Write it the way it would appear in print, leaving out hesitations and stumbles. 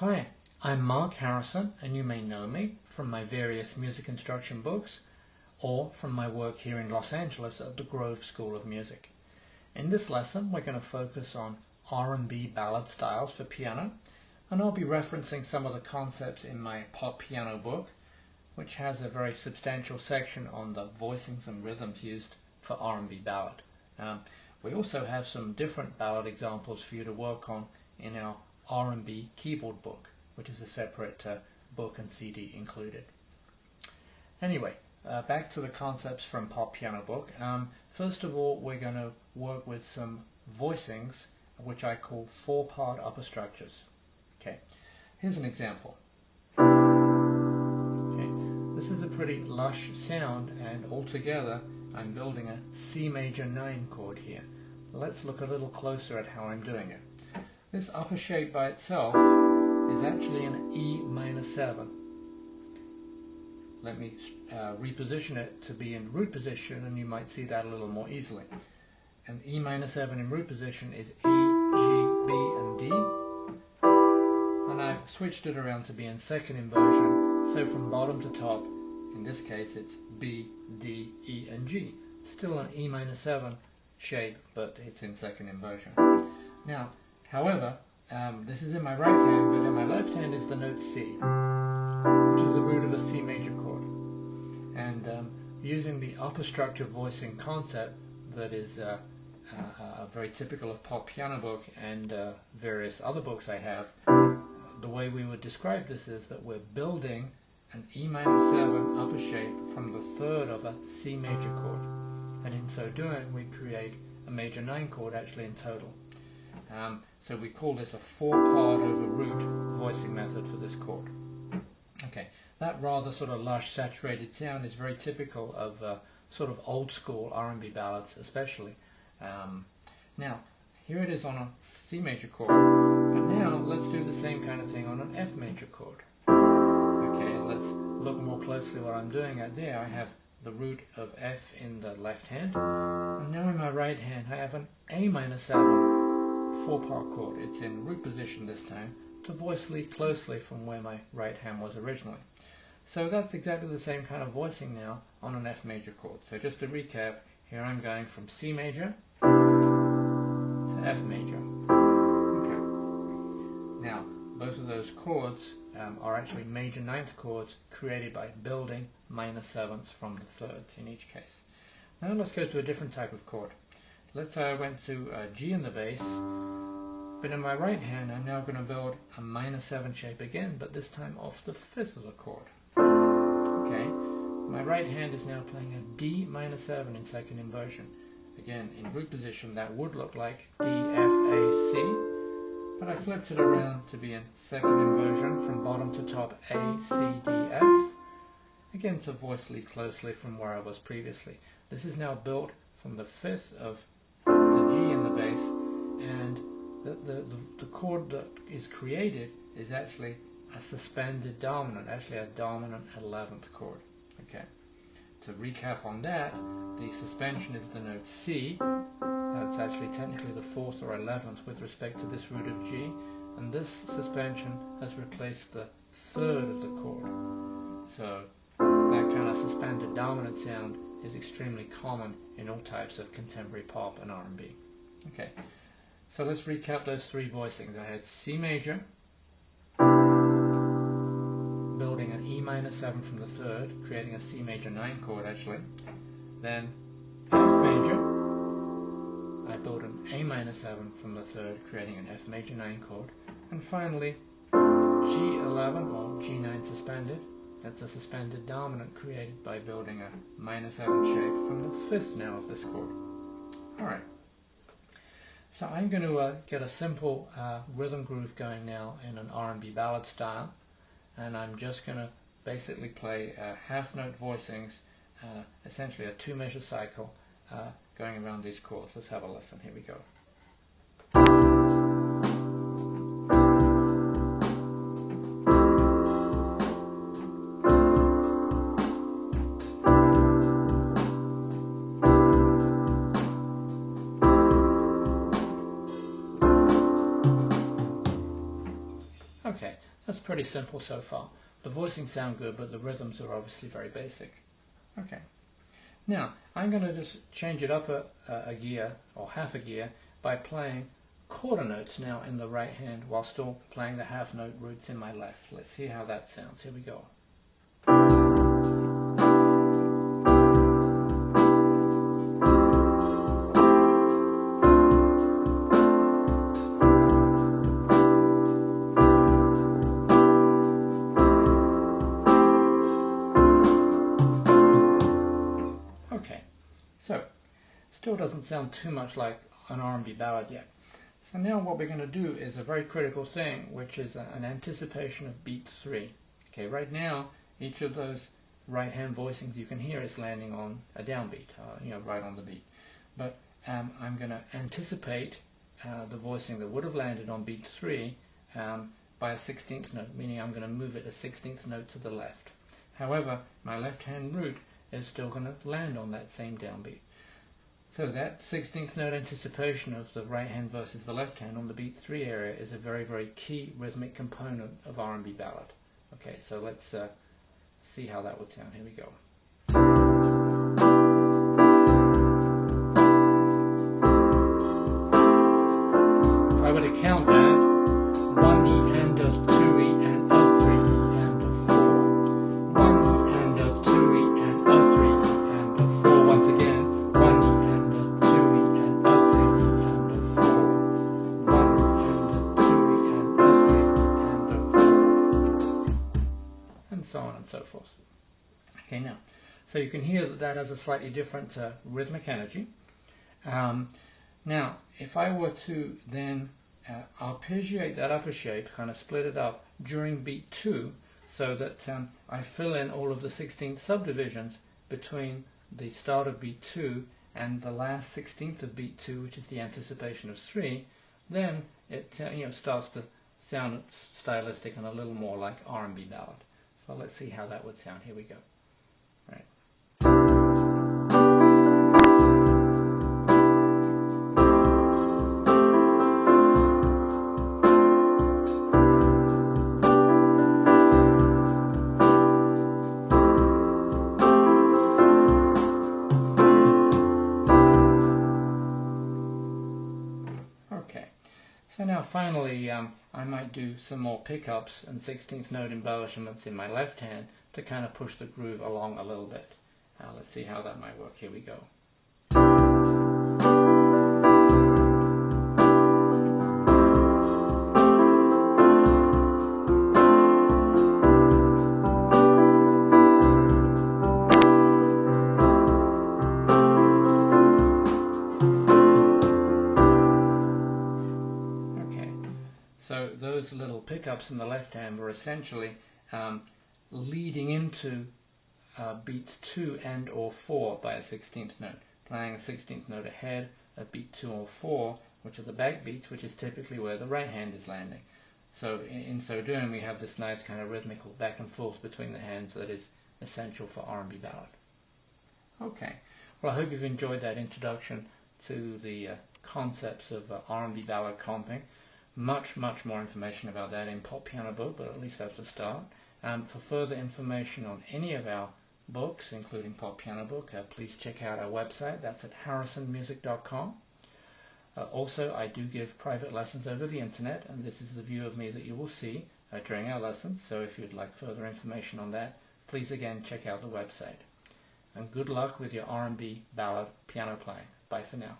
Hi, I'm Mark Harrison, and you may know me from my various music instruction books or from my work here in Los Angeles at the Grove School of Music. In this lesson, we're going to focus on R&B ballad styles for piano, and I'll be referencing some of the concepts in my pop piano book, which has a very substantial section on the voicings and rhythms used for R&B ballad. We also have some different ballad examples for you to work on in our R&B keyboard book, which is a separate book and CD included. Anyway, back to the concepts from pop piano book. First of all, we're going to work with some voicings, which I call four-part upper structures. Okay, here's an example. Okay, this is a pretty lush sound, and altogether I'm building a C major 9 chord here. Let's look a little closer at how I'm doing it. This upper shape by itself is actually an E minor 7. Let me reposition it to be in root position, and you might see that a little more easily. And E minor 7 in root position is E, G, B, and D. And I've switched it around to be in second inversion, so from bottom to top, in this case it's B, D, E, and G. Still an E minor 7 shape, but it's in second inversion. Now, however, this is in my right hand, but in my left hand is the note C, which is the root of a C major chord. And using the upper structure voicing concept that is very typical of pop piano book and various other books I have, the way we would describe this is that we're building an E minor 7 upper shape from the third of a C major chord. And in so doing, we create a major 9 chord actually in total. So we call this a four-part over root voicing method for this chord. Okay, that rather sort of lush, saturated sound is very typical of sort of old school R&B ballads especially. Now, here it is on a C major chord, but now let's do the same kind of thing on an F major chord. Okay, let's look more closely what I'm doing at there. I have the root of F in the left hand, and now in my right hand I have an A minor 7 four-part chord. It's in root position this time to voice lead closely from where my right hand was originally. So that's exactly the same kind of voicing now on an F major chord. So just to recap, here I'm going from C major to F major. Okay. Now, both of those chords are actually major 9th chords created by building minor 7ths from the thirds in each case. Now let's go to a different type of chord. Let's say I went to G in the bass, but in my right hand I'm now going to build a minor 7 shape again, but this time off the 5th of the chord. Okay, my right hand is now playing a D minor 7 in second inversion. Again, in root position that would look like D, F, A, C, but I flipped it around to be in second inversion from bottom to top A, C, D, F. Again, to voice lead closely from where I was previously. This is now built from the 5th of the G in the bass, and the chord that is created is actually a suspended dominant, actually a dominant 11th chord. Okay. To recap on that, the suspension is the note C. That's actually technically the 4th or 11th with respect to this root of G, and this suspension has replaced the 3rd of the chord. So that kind of suspended dominant sound is extremely common in all types of contemporary pop and R&B. Okay, so let's recap those three voicings. I had C major, building an E minor 7 from the third, creating a C major 9 chord actually. Then F major, I built an A minor 7 from the third, creating an F major 9 chord. And finally, G11 or G9 suspended. That's a suspended dominant created by building a minor 7 shape from the 5th now of this chord. Alright, so I'm going to get a simple rhythm groove going now in an R&B ballad style, and I'm just going to basically play half note voicings, essentially a 2-measure cycle going around these chords. Let's have a listen. Here we go. That's pretty simple so far. The voicings sound good, but the rhythms are obviously very basic. Okay. Now, I'm going to just change it up a gear, or half a gear, by playing quarter notes now in the right hand while still playing the half note roots in my left. Let's see how that sounds. Here we go. So, still doesn't sound too much like an R&B ballad yet. So now what we're going to do is a very critical thing, which is an anticipation of beat 3. Okay, right now, each of those right-hand voicings you can hear is landing on a downbeat, right on the beat. But I'm going to anticipate the voicing that would have landed on beat 3 by a 16th note, meaning I'm going to move it a 16th note to the left. However, my left-hand root is still going to land on that same downbeat. So that 16th note anticipation of the right hand versus the left hand on the beat 3 area is a very, very key rhythmic component of R&B ballad. Okay, so let's see how that would sound. Here we go. If I were to count that, 1 E and a 2 E and a 3 E and a 4. 1 E and a 2 E and a 3 E and a 4. Once again, 1 E and a 2 E and a 3 E and a 4. 1 E and a 2 E and a 3 E and a 4. And so on and so forth. Okay, now, so you can hear that that has a slightly different rhythmic energy. Now, if I were to then arpeggiate that upper shape, kind of split it up during beat 2, so that I fill in all of the 16th subdivisions between the start of beat 2 and the last 16th of beat 2, which is the anticipation of 3, then it starts to sound stylistic and a little more like R&B ballad. So let's see how that would sound. Here we go. Right. Okay, so now finally I might do some more pickups and 16th note embellishments in my left hand to kind of push the groove along a little bit. Let's see how that might work. Here we go. So those little pickups in the left hand were essentially leading into beats 2 and or 4 by a 16th note, playing a 16th note ahead of beat 2 or 4, which are the back beats, which is typically where the right hand is landing. So in so doing, we have this nice kind of rhythmical back and forth between the hands that is essential for R&B ballad. Okay, well, I hope you've enjoyed that introduction to the concepts of R&B ballad comping. Much more information about that in Pop Piano Book, but at least that's a start. For further information on any of our books, including Pop Piano Book, please check out our website. That's at harrisonmusic.com. Also, I do give private lessons over the internet, and this is the view of me that you will see during our lessons. So if you'd like further information on that, please again check out the website. And good luck with your R&B ballad piano playing. Bye for now.